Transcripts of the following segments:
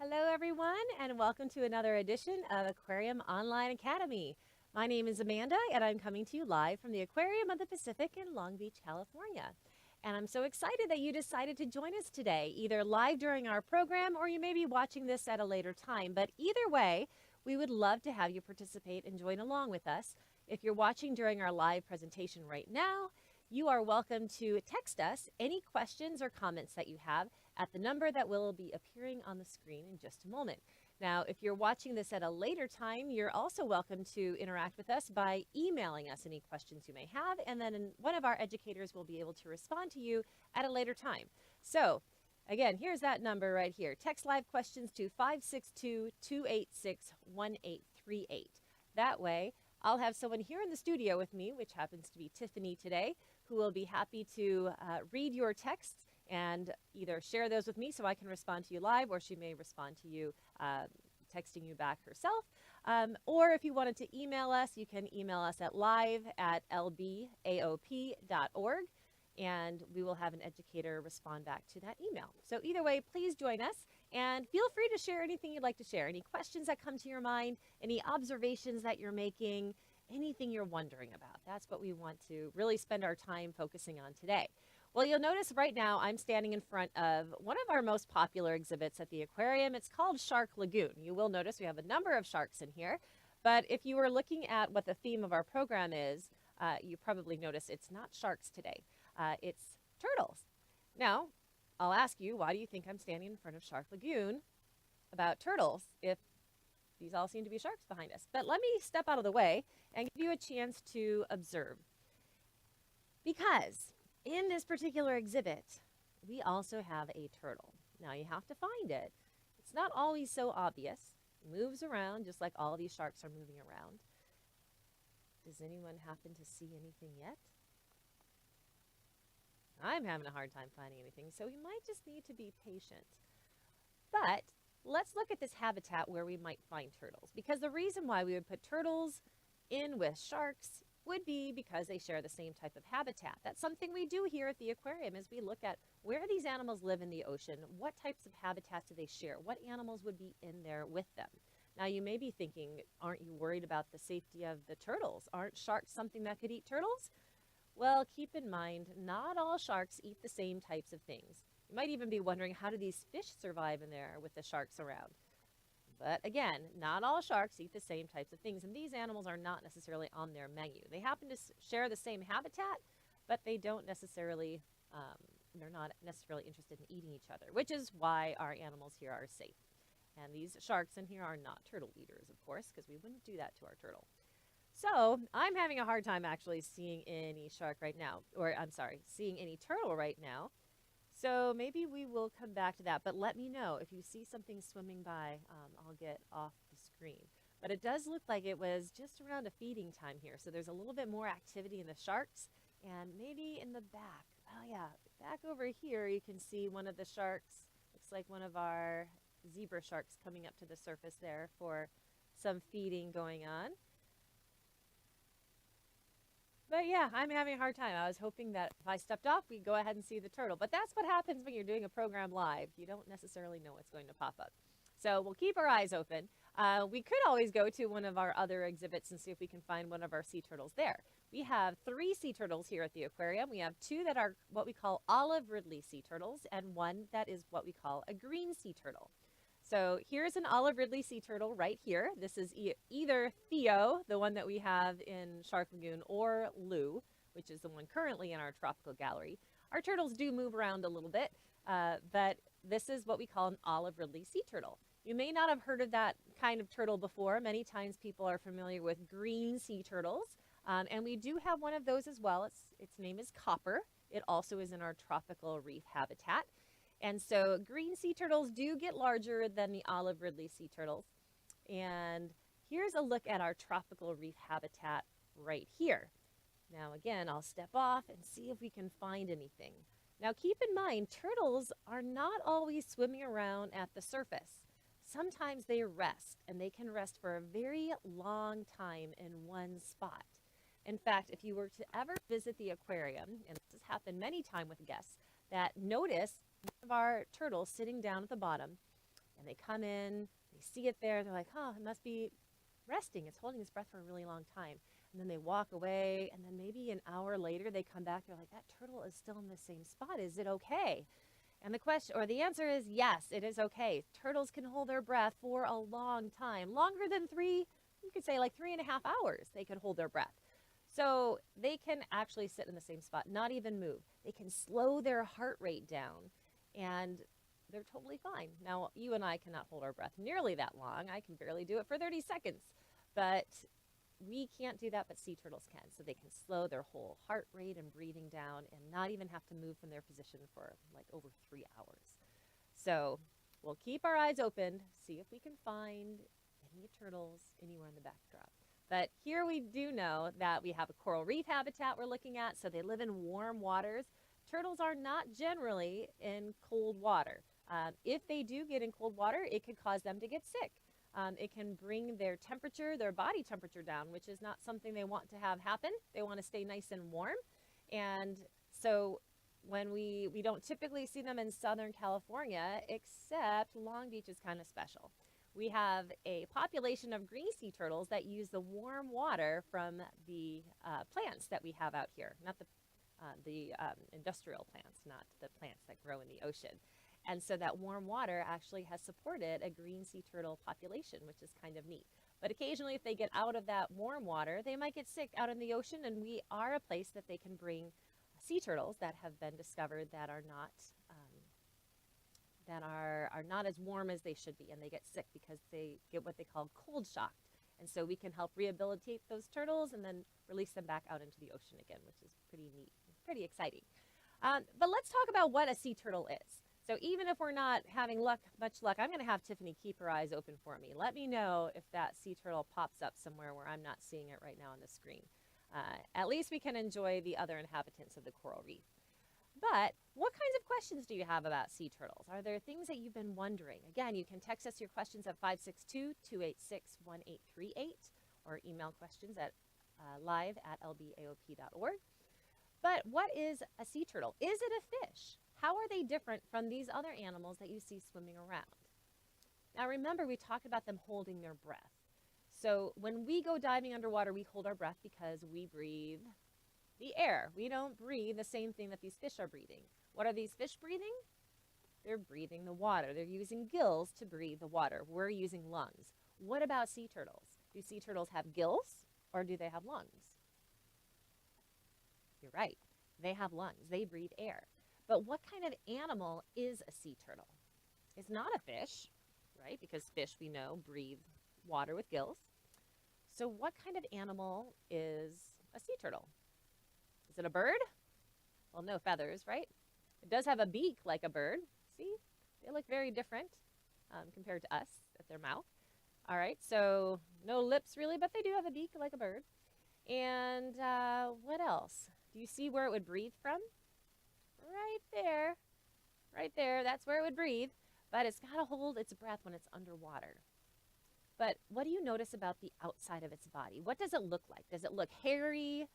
Hello, everyone, and welcome to another edition of Aquarium Online Academy. My name is Amanda, and I'm coming to you live from the Aquarium of the Pacific in Long Beach, California. And I'm so excited that you decided to join us today, either live during our program or you may be watching this at a later time. But either way, we would love to have you participate and join along with us. If you're watching during our live presentation right now, you are welcome to text us any questions or comments that you have at the number that will be appearing on the screen in just a moment. Now, if you're watching this at a later time, you're also welcome to interact with us by emailing us any questions you may have, and then one of our educators will be able to respond to you at a later time. So, again, here's that number right here. Text live questions to 562-286-1838. That way, I'll have someone here in the studio with me, which happens to be Tiffany today, who will be happy to read your texts and either share those with me so I can respond to you live, or she may respond to you texting you back herself. Or if you wanted to email us, you can email us at live@lbaop.org, and we will have an educator respond back to that email. So either way, please join us, and feel free to share anything you'd like to share, any questions that come to your mind, any observations that you're making, anything you're wondering about. That's what we want to really spend our time focusing on today. Well, you'll notice right now I'm standing in front of one of our most popular exhibits at the aquarium. It's called Shark Lagoon. You will notice we have a number of sharks in here, but if you were looking at what the theme of our program is, you probably notice it's not sharks today. It's turtles. Now, I'll ask you, why do you think I'm standing in front of Shark Lagoon about turtles if these all seem to be sharks behind us? But let me step out of the way and give you a chance to observe. Because in this particular exhibit, we also have a turtle. Now you have to find it. It's not always so obvious. It moves around just like all these sharks are moving around. Does anyone happen to see anything yet? I'm having a hard time finding anything, so we might just need to be patient. But let's look at this habitat where we might find turtles, because the reason why we would put turtles in with sharks would be because they share the same type of habitat. That's something we do here at the aquarium, is we look at where these animals live in the ocean, what types of habitats do they share, what animals would be in there with them. Now you may be thinking, aren't you worried about the safety of the turtles? Aren't sharks something that could eat turtles? Well, keep in mind, not all sharks eat the same types of things. You might even be wondering, how do these fish survive in there with the sharks around? But again, not all sharks eat the same types of things, and these animals are not necessarily on their menu. They happen to share the same habitat, but they don't necessarily, they're not necessarily interested in eating each other, which is why our animals here are safe. And these sharks in here are not turtle eaters, of course, because we wouldn't do that to our turtle. So I'm having a hard time actually seeing any shark right now, or I'm sorry, seeing any turtle right now. So maybe we will come back to that, but let me know if you see something swimming by. I'll get off the screen. But it does look like it was just around a feeding time here, so there's a little bit more activity in the sharks, and maybe in the back. Oh yeah, back over here you can see one of the sharks. Looks like one of our zebra sharks coming up to the surface there for some feeding going on. But yeah, I'm having a hard time. I was hoping that if I stepped off, we'd go ahead and see the turtle. But that's what happens when you're doing a program live. You don't necessarily know what's going to pop up. So we'll keep our eyes open. We could always go to one of our other exhibits and see if we can find one of our sea turtles there. We have 3 sea turtles here at the aquarium. We have 2 that are what we call olive ridley sea turtles, and 1 that is what we call a green sea turtle. So here's an olive ridley sea turtle right here. This is either Theo, the one that we have in Shark Lagoon, or Lou, which is the one currently in our tropical gallery. Our turtles do move around a little bit, but this is what we call an olive ridley sea turtle. You may not have heard of that kind of turtle before. Many times people are familiar with green sea turtles, and we do have one of those as well. Its name is Copper. It also is in our tropical reef habitat. And so green sea turtles do get larger than the olive ridley sea turtles. And here's a look at our tropical reef habitat right here. Now again, I'll step off and see if we can find anything. Now keep in mind, turtles are not always swimming around at the surface. Sometimes they rest, and they can rest for a very long time in one spot. In fact, if you were to ever visit the aquarium, and this has happened many times with guests, that notice one of our turtles sitting down at the bottom, and they come in, they see it there, they're like, oh, it must be resting. It's holding its breath for a really long time. And then they walk away, and then maybe an hour later they come back, they're like, that turtle is still in the same spot. Is it okay? And the question or the answer is yes, it is okay. Turtles can hold their breath for a long time, longer than you could say like 3.5 hours they could hold their breath. So they can actually sit in the same spot, not even move. They can slow their heart rate down, and they're totally fine. Now, you and I cannot hold our breath nearly that long. I can barely do it for 30 seconds, but we can't do that, but sea turtles can. So they can slow their whole heart rate and breathing down and not even have to move from their position for like over 3 hours. So we'll keep our eyes open, see if we can find any turtles anywhere in the backdrop. But here we do know that we have a coral reef habitat we're looking at, so they live in warm waters. Turtles are not generally in cold water. If they do get in cold water, it could cause them to get sick. It can bring their temperature, their body temperature down, which is not something they want to have happen. They want to stay nice and warm. And so when we don't typically see them in Southern California, except Long Beach is kind of special. We have a population of green sea turtles that use the warm water from the plants that we have out here, not the industrial plants, not the plants that grow in the ocean. And so that warm water actually has supported a green sea turtle population, which is kind of neat. But occasionally, if they get out of that warm water, they might get sick out in the ocean, and we are a place that they can bring sea turtles that have been discovered that are not as warm as they should be, and they get sick because they get what they call cold shocked. And so we can help rehabilitate those turtles and then release them back out into the ocean again, which is pretty neat, pretty exciting. But let's talk about what a sea turtle is. So even if we're not having much luck, I'm going to have Tiffany keep her eyes open for me. Let me know if that sea turtle pops up somewhere where I'm not seeing it right now on the screen. At least we can enjoy the other inhabitants of the coral reef. But what kinds of questions do you have about sea turtles? Are there things that you've been wondering? Again, you can text us your questions at 562-286-1838 or email questions at live@lbaop.org. But what is a sea turtle? Is it a fish? How are they different from these other animals that you see swimming around? Now remember, we talked about them holding their breath. So when we go diving underwater, we hold our breath because we breathe the air. We don't breathe the same thing that these fish are breathing. What are these fish breathing? They're breathing the water. They're using gills to breathe the water. We're using lungs. What about sea turtles? Do sea turtles have gills or do they have lungs? You're right. They have lungs. They breathe air. But what kind of animal is a sea turtle? It's not a fish, right? Because fish, we know, breathe water with gills. So what kind of animal is a sea turtle? Is it a bird? Well, no feathers, right? It does have a beak like a bird. See? They look very different compared to us at their mouth. All right, so no lips really, but they do have a beak like a bird. And what else? Do you see where it would breathe from? Right there. Right there. That's where it would breathe. But it's got to hold its breath when it's underwater. But what do you notice about the outside of its body? What does it look like? Does it look hairy,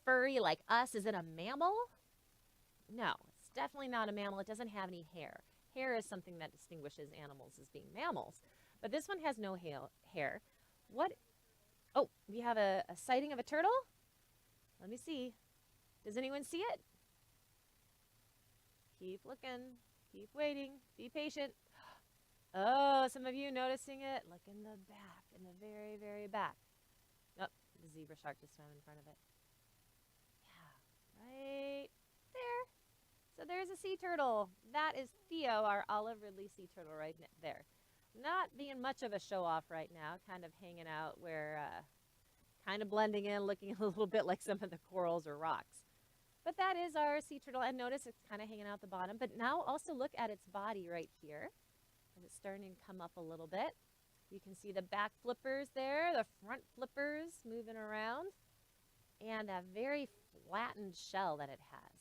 furry like us? Is it a mammal? No, it's definitely not a mammal. It doesn't have any hair. Hair is something that distinguishes animals as being mammals. But this one has no hair. What? Oh, we have a sighting of a turtle? Let me see. Does anyone see it? Keep looking. Keep waiting. Be patient. Oh, some of you noticing it? Look in the back, in the very, very back. Oh, the zebra shark just swam in front of it. Yeah, right there. So there's a sea turtle. That is Theo, our olive ridley sea turtle right there. Not being much of a show-off right now, kind of hanging out where, kind of blending in, looking a little bit like some of the corals or rocks. But that is our sea turtle, and notice it's kind of hanging out the bottom. But now also look at its body right here. It's starting to come up a little bit. You can see the back flippers there, the front flippers moving around, and a very flattened shell that it has.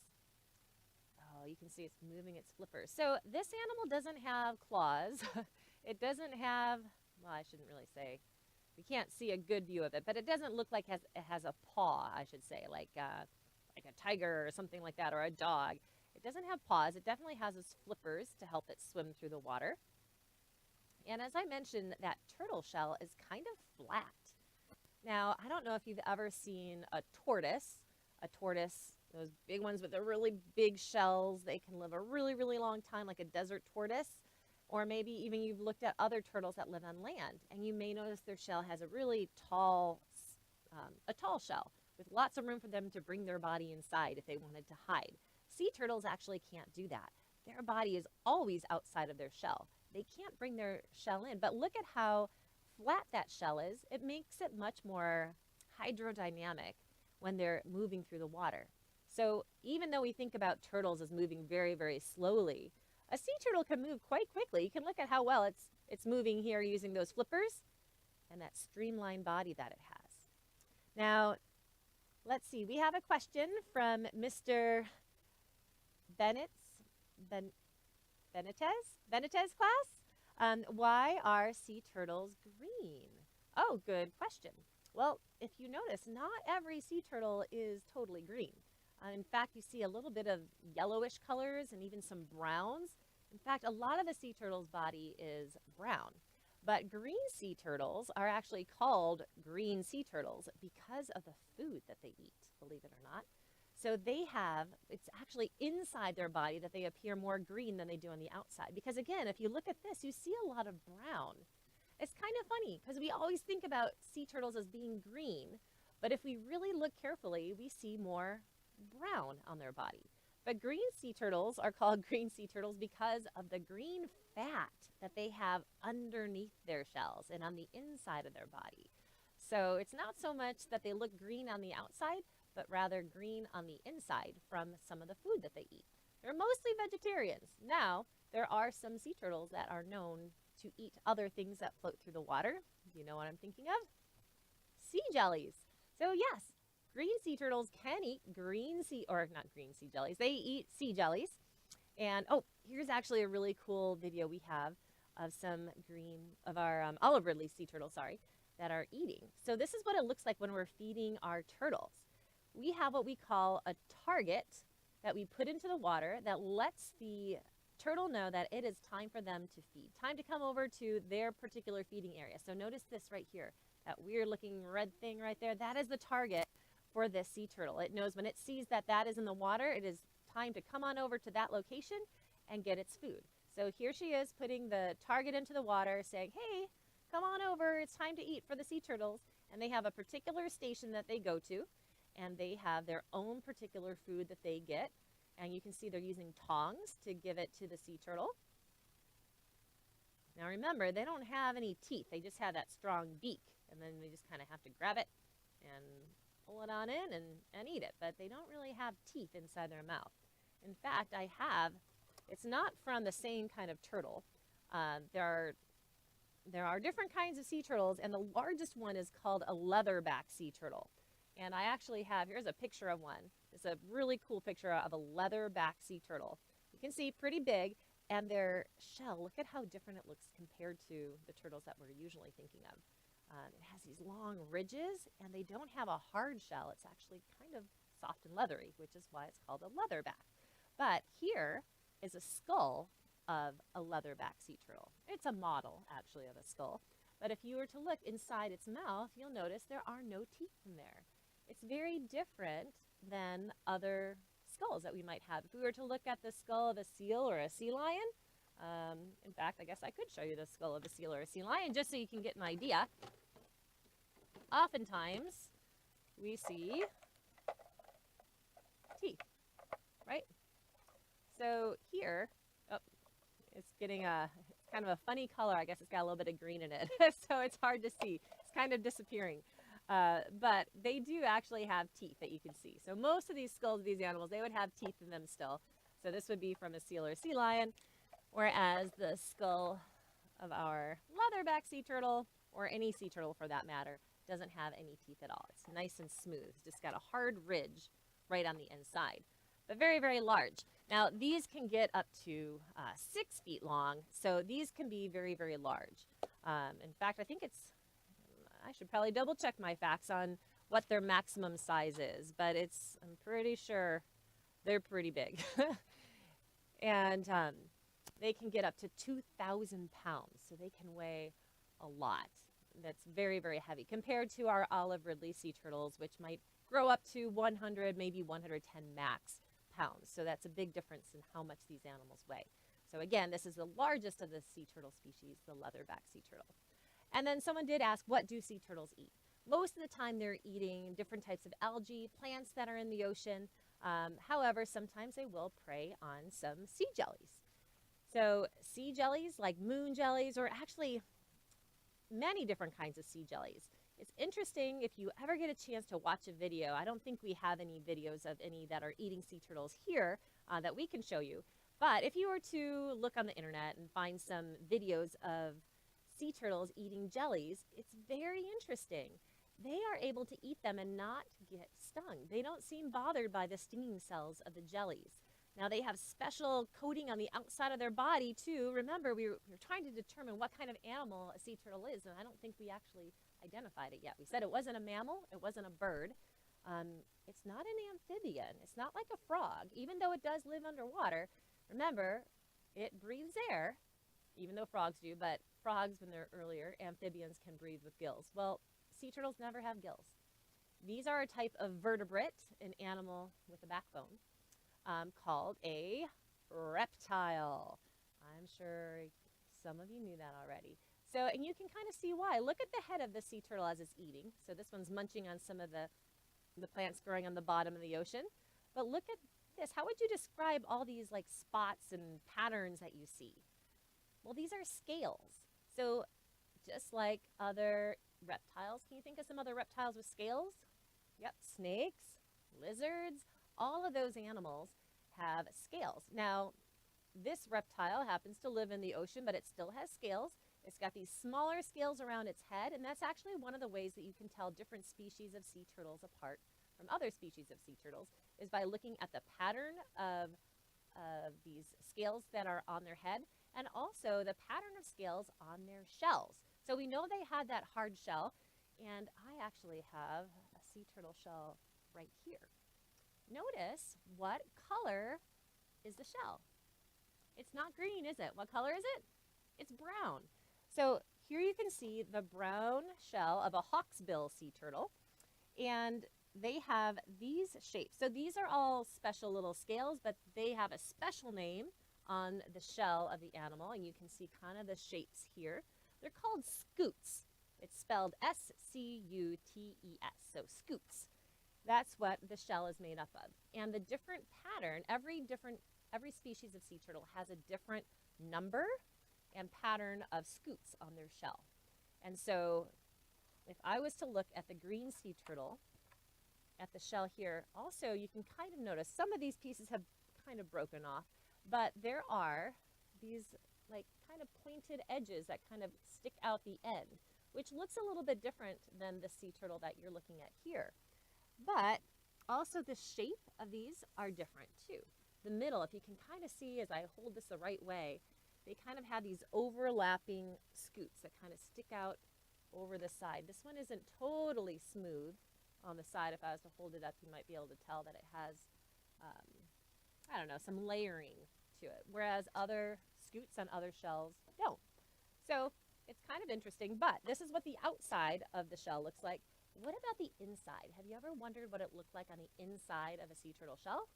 Oh, you can see it's moving its flippers. So this animal doesn't have claws. It doesn't have, well, I shouldn't really say, we can't see a good view of it, but it doesn't look like it has a paw, I should say, like a tiger or something like that, or a dog. It doesn't have paws. It definitely has its flippers to help it swim through the water. And as I mentioned, that turtle shell is kind of flat. Now, I don't know if you've ever seen a tortoise. A tortoise, those big ones with the really big shells, they can live a really, really long time, like a desert tortoise. Or maybe even you've looked at other turtles that live on land, and you may notice their shell has a really tall shell with lots of room for them to bring their body inside if they wanted to hide. Sea turtles actually can't do that. Their body is always outside of their shell. They can't bring their shell in, but look at how flat that shell is. It makes it much more hydrodynamic when they're moving through the water. So even though we think about turtles as moving very, very slowly, a sea turtle can move quite quickly. You can look at how well it's moving here using those flippers and that streamlined body that it has. Now, let's see. We have a question from Mr. Bennett's class. Why are sea turtles green? Oh, good question. Well, if you notice, not every sea turtle is totally green. In fact, you see a little bit of yellowish colors and even some browns. In fact, a lot of the sea turtle's body is brown. But green sea turtles are actually called green sea turtles because of the food that they eat, believe it or not. So it's actually inside their body that they appear more green than they do on the outside. Because again, if you look at this, you see a lot of brown. It's kind of funny because we always think about sea turtles as being green, but if we really look carefully, we see more brown on their body. But green sea turtles are called green sea turtles because of the green fat that they have underneath their shells and on the inside of their body. So it's not so much that they look green on the outside, but rather green on the inside from some of the food that they eat. They're mostly vegetarians. Now, there are some sea turtles that are known to eat other things that float through the water. Do you know what I'm thinking of? Sea jellies. So yes, green sea turtles can eat they eat sea jellies. And oh, here's actually a really cool video we have of our olive ridley sea turtles, that are eating. So this is what it looks like when we're feeding our turtles. We have what we call a target that we put into the water that lets the turtle know that it is time for them to feed, time to come over to their particular feeding area. So notice this right here, that weird looking red thing right there, that is the target for this sea turtle. It knows when it sees that that is in the water, it is time to come on over to that location and get its food. So here she is putting the target into the water saying, hey, come on over, it's time to eat for the sea turtles. And they have a particular station that they go to, and they have their own particular food that they get. And you can see they're using tongs to give it to the sea turtle. Now remember, they don't have any teeth. They just have that strong beak. And then they just kind of have to grab it and pull it on in and eat it. But they don't really have teeth inside their mouth. In fact, it's not from the same kind of turtle. There are different kinds of sea turtles, and the largest one is called a leatherback sea turtle. And I actually here's a picture of one. It's a really cool picture of a leatherback sea turtle. You can see pretty big, and their shell, look at how different it looks compared to the turtles that we're usually thinking of. It has these long ridges, and they don't have a hard shell. It's actually kind of soft and leathery, which is why it's called a leatherback. But here is a skull of a leatherback sea turtle. It's a model, actually, of a skull. But if you were to look inside its mouth, you'll notice there are no teeth in there. It's very different than other skulls that we might have. If we were to look at the skull of a seal or a sea lion, in fact, I guess I could show you the skull of a seal or a sea lion just so you can get an idea. Oftentimes, we see teeth, right? So here, it's getting it's kind of a funny color. I guess it's got a little bit of green in it, so it's hard to see. It's kind of disappearing. But they do actually have teeth that you can see. So most of these skulls of these animals, they would have teeth in them still. So this would be from a seal or a sea lion, whereas the skull of our leatherback sea turtle, or any sea turtle for that matter, doesn't have any teeth at all. It's nice and smooth. It's just got a hard ridge right on the inside, but very, very large. Now, these can get up to 6 feet long, so these can be very, very large. In fact, I should probably double check my facts on what their maximum size is, but I'm pretty sure they're pretty big. And they can get up to 2,000 pounds, so they can weigh a lot. That's very, very heavy compared to our olive ridley sea turtles, which might grow up to 100, maybe 110 max pounds. So that's a big difference in how much these animals weigh. So again, this is the largest of the sea turtle species, the leatherback sea turtle. And then someone did ask, what do sea turtles eat? Most of the time they're eating different types of algae, plants that are in the ocean. However, sometimes they will prey on some sea jellies. So sea jellies like moon jellies, or actually many different kinds of sea jellies. It's interesting if you ever get a chance to watch a video. I don't think we have any videos of any that are eating sea turtles here that we can show you. But if you were to look on the internet and find some videos of sea turtles eating jellies, it's very interesting. They are able to eat them and not get stung. They don't seem bothered by the stinging cells of the jellies. Now they have special coating on the outside of their body too. Remember, we were trying to determine what kind of animal a sea turtle is, and I don't think we actually identified it yet. We said it wasn't a mammal, it wasn't a bird. It's not an amphibian. It's not like a frog, even though it does live underwater. Remember, it breathes air, even though frogs do, but frogs, when they're earlier, amphibians can breathe with gills. Well, sea turtles never have gills. These are a type of vertebrate, an animal with a backbone, called a reptile. I'm sure some of you knew that already. So, and you can kind of see why. Look at the head of the sea turtle as it's eating. So this one's munching on some of the plants growing on the bottom of the ocean. But look at this. How would you describe all these like spots and patterns that you see? Well, these are scales. So just like other reptiles, can you think of some other reptiles with scales? Yep, snakes, lizards, all of those animals have scales. Now, this reptile happens to live in the ocean, but it still has scales. It's got these smaller scales around its head, and that's actually one of the ways that you can tell different species of sea turtles apart from other species of sea turtles, is by looking at the pattern of these scales that are on their head, and also the pattern of scales on their shells. So we know they had that hard shell, and I actually have a sea turtle shell right here. Notice, what color is the shell? It's not green, is it? What color is it? It's brown. So here you can see the brown shell of a hawksbill sea turtle, and they have these shapes. So these are all special little scales, but they have a special name on the shell of the animal, and you can see kind of the shapes here. They're called scutes. It's spelled S-C-U-T-E-S, so scutes. That's what the shell is made up of. And the different pattern, every species of sea turtle has a different number and pattern of scutes on their shell. And so if I was to look at the green sea turtle, at the shell here, also you can kind of notice some of these pieces have kind of broken off, but there are these like kind of pointed edges that kind of stick out the end, which looks a little bit different than the sea turtle that you're looking at here. But also the shape of these are different too. The middle, if you can kind of see as I hold this the right way, they kind of have these overlapping scutes that kind of stick out over the side. This one isn't totally smooth on the side. If I was to hold it up, you might be able to tell that it has, I don't know, some layering to it, whereas other scutes on other shells don't. So it's kind of interesting, but this is what the outside of the shell looks like. What about the inside? Have you ever wondered what it looked like on the inside of a sea turtle shell?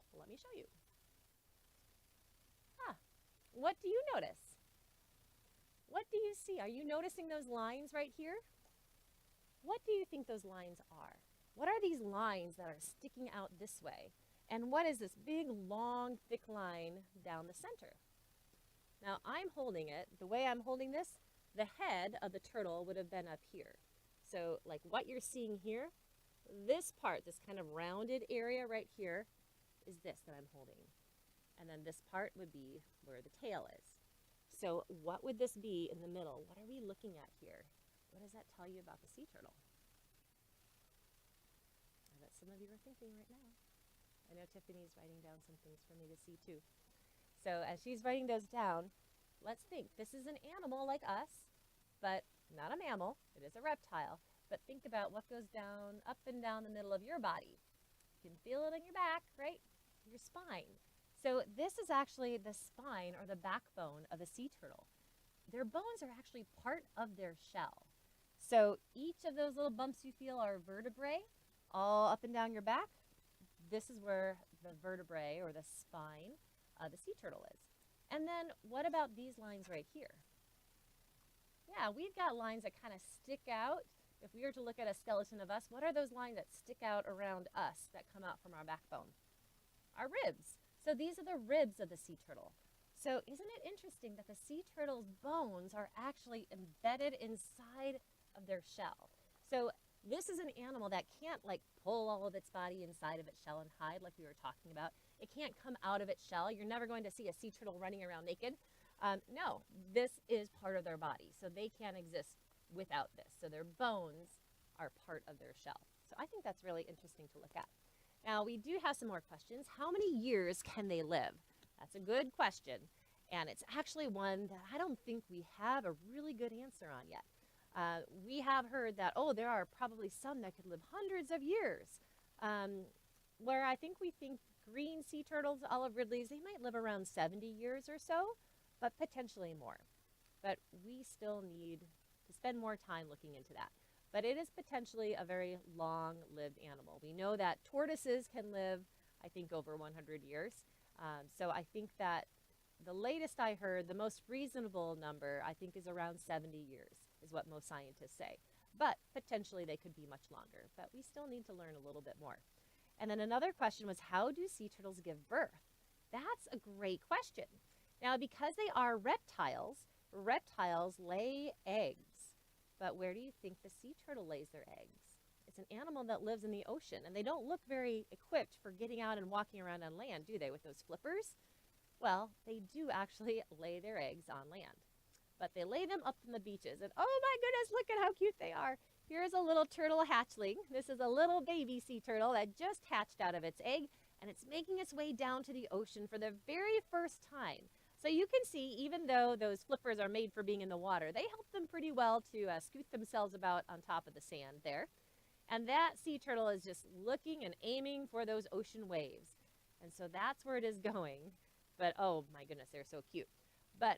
Well, let me show you. What do you notice? What do you see? Are you noticing those lines right here? What do you think those lines are? What are these lines that are sticking out this way? And what is this big, long, thick line down the center? Now, I'm holding it. The way I'm holding this, the head of the turtle would have been up here. So, like what you're seeing here, this part, this kind of rounded area right here, is this that I'm holding. And then this part would be where the tail is. So what would this be in the middle? What are we looking at here? What does that tell you about the sea turtle? I bet some of you are thinking right now. I know Tiffany's writing down some things for me to see too. So as she's writing those down, let's think. This is an animal like us, but not a mammal. It is a reptile. But think about what goes down, up and down the middle of your body. You can feel it on your back, right? Your spine. So this is actually the spine or the backbone of a sea turtle. Their bones are actually part of their shell. So each of those little bumps you feel are vertebrae all up and down your back. This is where the vertebrae or the spine of the sea turtle is. And then what about these lines right here? Yeah, we've got lines that kind of stick out. If we were to look at a skeleton of us, what are those lines that stick out around us that come out from our backbone? Our ribs. So these are the ribs of the sea turtle. So isn't it interesting that the sea turtle's bones are actually embedded inside of their shell? So this is an animal that can't like pull all of its body inside of its shell and hide like we were talking about. It can't come out of its shell. You're never going to see a sea turtle running around naked. No, this is part of their body. So they can't exist without this. So their bones are part of their shell. So I think that's really interesting to look at. Now, we do have some more questions. How many years can they live? That's a good question, and it's actually one that I don't think we have a really good answer on yet. We have heard that, oh, there are probably some that could live hundreds of years, where I think we think green sea turtles, olive ridleys, they might live around 70 years or so, but potentially more. But we still need to spend more time looking into that. But it is potentially a very long-lived animal. We know that tortoises can live, I think, over 100 years. So I think that the latest I heard, the most reasonable number, I think is around 70 years, is what most scientists say. But potentially they could be much longer. But we still need to learn a little bit more. And then another question was, how do sea turtles give birth? That's a great question. Now, because they are reptiles, reptiles lay eggs. But where do you think the sea turtle lays their eggs? It's an animal that lives in the ocean, and they don't look very equipped for getting out and walking around on land, do they, with those flippers? Well, they do actually lay their eggs on land. But they lay them up on the beaches, and oh my goodness, look at how cute they are. Here's a little turtle hatchling. This is a little baby sea turtle that just hatched out of its egg, and it's making its way down to the ocean for the very first time. So you can see, even though those flippers are made for being in the water, they help them pretty well to scoot themselves about on top of the sand there. And that sea turtle is just looking and aiming for those ocean waves. And so that's where it is going. But oh my goodness, they're so cute. But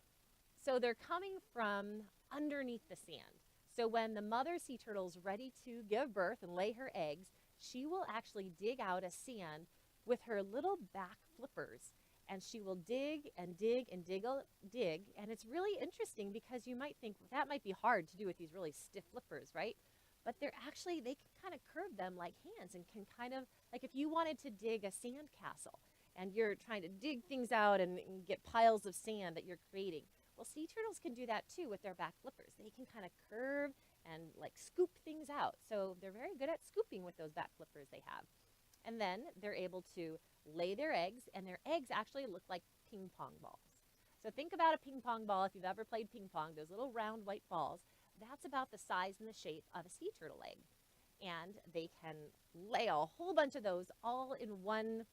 so they're coming from underneath the sand. So when the mother sea turtle is ready to give birth and lay her eggs, she will actually dig out a sand with her little back flippers. And she will dig and dig and dig, and it's really interesting because you might think, well, that might be hard to do with these really stiff flippers, right? But they're actually, they can kind of curve them like hands and can kind of, like if you wanted to dig a sand castle and you're trying to dig things out and get piles of sand that you're creating, well, sea turtles can do that too with their back flippers. They can kind of curve and like scoop things out. So they're very good at scooping with those back flippers they have. And then they're able to lay their eggs, and their eggs actually look like ping pong balls. So think about a ping pong ball. If you've ever played ping pong, those little round white balls, that's about the size and the shape of a sea turtle egg. And they can lay a whole bunch of those all in one,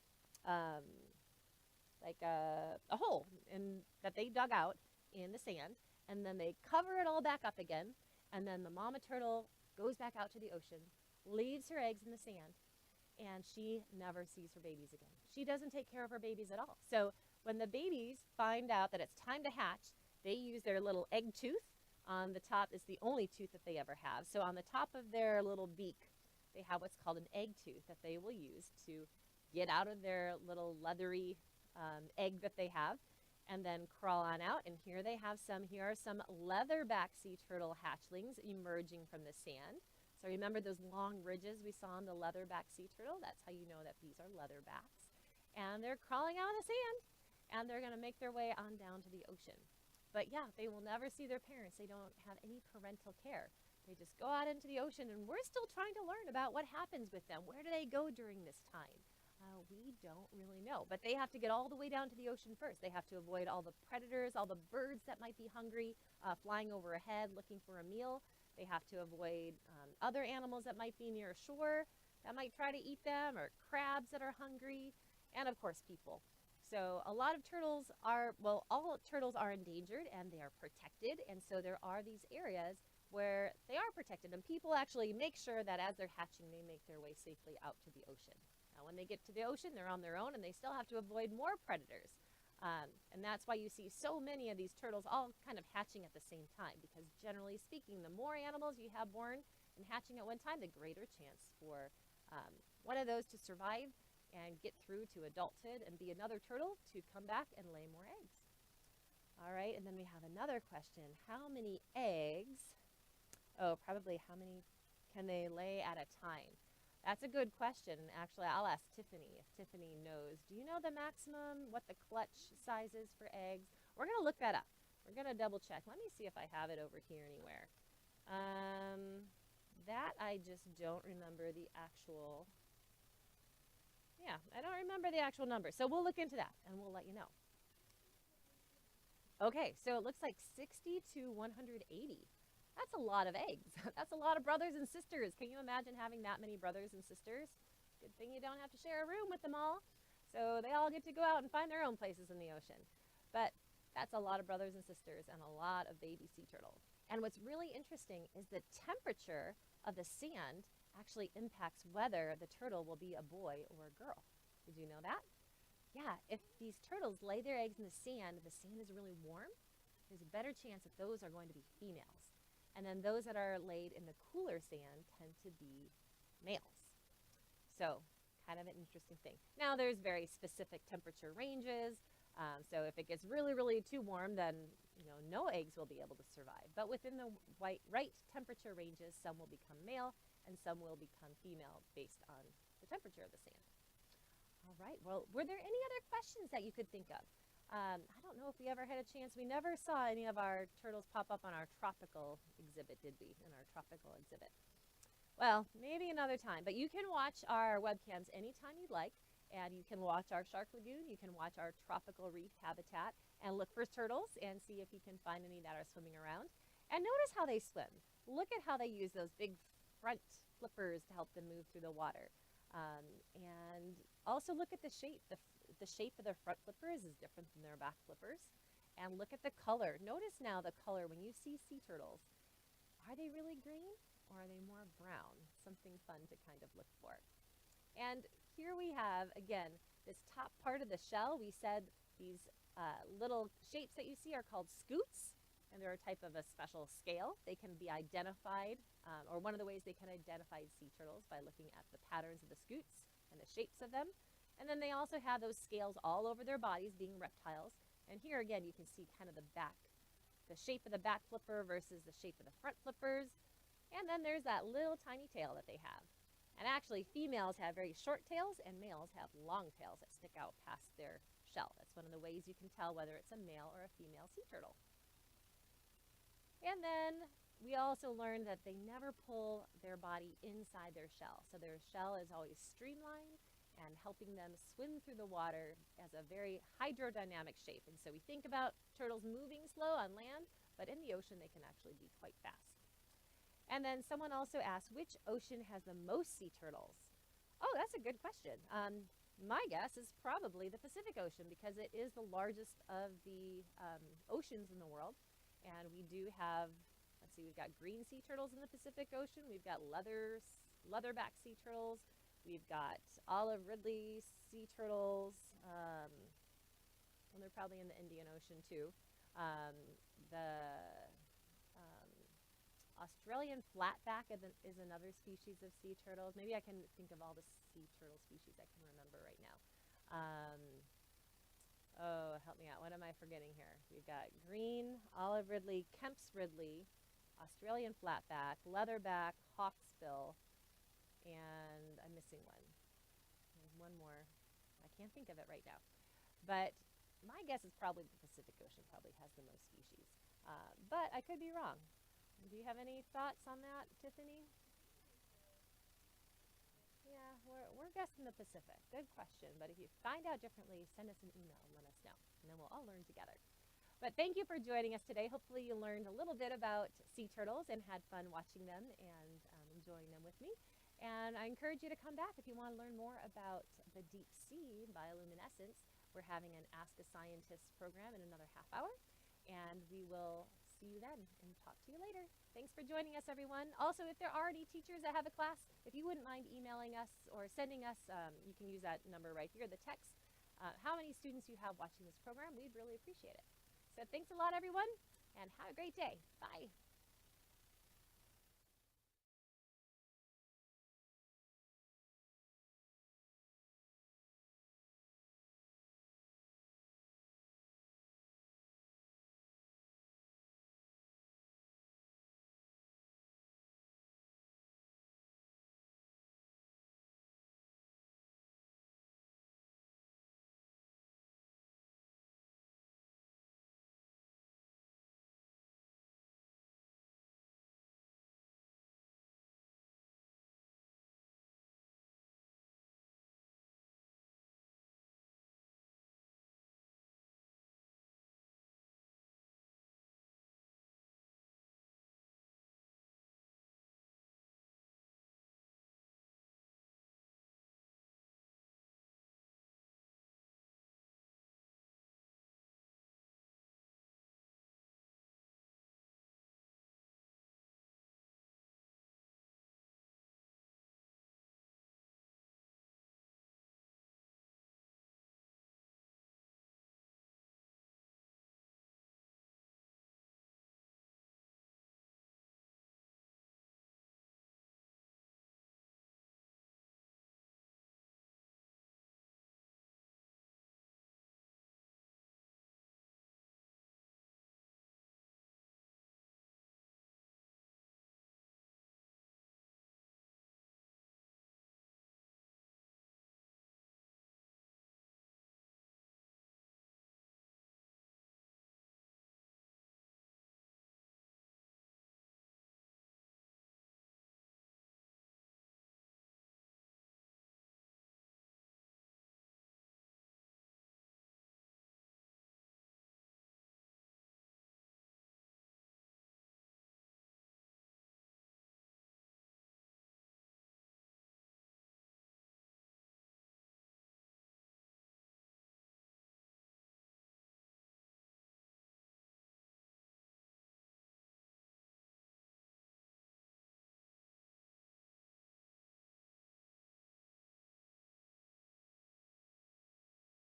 like a hole that they dug out in the sand, and then they cover it all back up again, and then the mama turtle goes back out to the ocean, leaves her eggs in the sand, and she never sees her babies again. She doesn't take care of her babies at all. So when the babies find out that it's time to hatch, they use their little egg tooth. On the top is the only tooth that they ever have. So on the top of their little beak, they have what's called an egg tooth that they will use to get out of their little leathery egg that they have, and then crawl on out. And here are some leatherback sea turtle hatchlings emerging from the sand. So remember those long ridges we saw on the leatherback sea turtle? That's how you know that these are leatherbacks. And they're crawling out of the sand, and they're going to make their way on down to the ocean. But yeah, they will never see their parents. They don't have any parental care. They just go out into the ocean, and we're still trying to learn about what happens with them. Where do they go during this time? We don't really know. But they have to get all the way down to the ocean first. They have to avoid all the predators, all the birds that might be hungry, flying overhead looking for a meal. They have to avoid other animals that might be near shore that might try to eat them, or crabs that are hungry, and of course people. So a lot of turtles are, well, all turtles are endangered and they are protected, and so there are these areas where they are protected, and people actually make sure that as they're hatching, they make their way safely out to the ocean. Now when they get to the ocean, they're on their own, and they still have to avoid more predators. And that's why you see so many of these turtles all kind of hatching at the same time, because generally speaking, the more animals you have born and hatching at one time, the greater chance for one of those to survive and get through to adulthood and be another turtle to come back and lay more eggs. All right, and then we have another question. How many eggs? Oh, probably how many can they lay at a time? That's a good question. Actually, I'll ask Tiffany if Tiffany knows. Do you know the maximum, what the clutch size is for eggs? We're going to look that up. We're going to double check. Let me see if I have it over here anywhere. That I just don't remember the actual. Yeah, I don't remember the actual number. So we'll look into that and we'll let you know. Okay, so it looks like 60 to 180. That's a lot of eggs. That's a lot of brothers and sisters. Can you imagine having that many brothers and sisters? Good thing you don't have to share a room with them all. So they all get to go out and find their own places in the ocean. But that's a lot of brothers and sisters and a lot of baby sea turtles. And what's really interesting is the temperature of the sand actually impacts whether the turtle will be a boy or a girl. Did you know that? Yeah, if these turtles lay their eggs in the sand is really warm, there's a better chance that those are going to be females. And then those that are laid in the cooler sand tend to be males. So kind of an interesting thing. Now there's very specific temperature ranges. So if it gets really, really too warm, then no eggs will be able to survive. But within the right temperature ranges, some will become male and some will become female based on the temperature of the sand. All right, well, were there any other questions that you could think of? I don't know if we ever had a chance. We never saw any of our turtles pop up on our tropical exhibit, did we? In our tropical exhibit. Well, maybe another time. But you can watch our webcams anytime you'd like. And you can watch our shark lagoon. You can watch our tropical reef habitat and look for turtles and see if you can find any that are swimming around. And notice how they swim. Look at how they use those big front flippers to help them move through the water. And also look at the shape. The shape of their front flippers is different than their back flippers. And look at the color. Notice now the color when you see sea turtles. Are they really green or are they more brown? Something fun to kind of look for. And here we have, again, this top part of the shell. We said these little shapes that you see are called scutes, and they're a type of a special scale. They can be identified, or one of the ways they can identify sea turtles by looking at the patterns of the scutes and the shapes of them. And then they also have those scales all over their bodies, being reptiles. And here again, you can see kind of the shape of the back flipper versus the shape of the front flippers. And then there's that little tiny tail that they have. And actually, females have very short tails and males have long tails that stick out past their shell. That's one of the ways you can tell whether it's a male or a female sea turtle. And then we also learned that they never pull their body inside their shell. So their shell is always streamlined and helping them swim through the water as a very hydrodynamic shape. And so we think about turtles moving slow on land, but in the ocean they can actually be quite fast. And then someone also asked, which ocean has the most sea turtles? Oh, that's a good question. My guess is probably the Pacific Ocean because it is the largest of the oceans in the world. And we do have, let's see, we've got green sea turtles in the Pacific Ocean. We've got leatherback sea turtles. We've got olive ridley sea turtles. And they're probably in the Indian Ocean too. The Australian flatback is another species of sea turtles. Maybe I can think of all the sea turtle species I can remember right now. Oh, help me out. What am I forgetting here? We've got green, olive ridley, Kemp's ridley, Australian flatback, leatherback, hawksbill, and I'm missing one. There's one more. I can't think of it right now. But my guess is probably the Pacific Ocean probably has the most species. But I could be wrong. Do you have any thoughts on that, Tiffany? Yeah, we're guessing the Pacific. Good question. But if you find out differently, send us an email and let us know. And then we'll all learn together. But thank you for joining us today. Hopefully you learned a little bit about sea turtles and had fun watching them and enjoying them with me. And I encourage you to come back if you want to learn more about the deep sea bioluminescence. We're having an Ask a Scientist program in another half hour. And we will see you then and talk to you later. Thanks for joining us, everyone. Also, if there are any teachers that have a class, if you wouldn't mind emailing us or sending us, you can use that number right here, the text, how many students you have watching this program. We'd really appreciate it. So thanks a lot, everyone, and have a great day. Bye.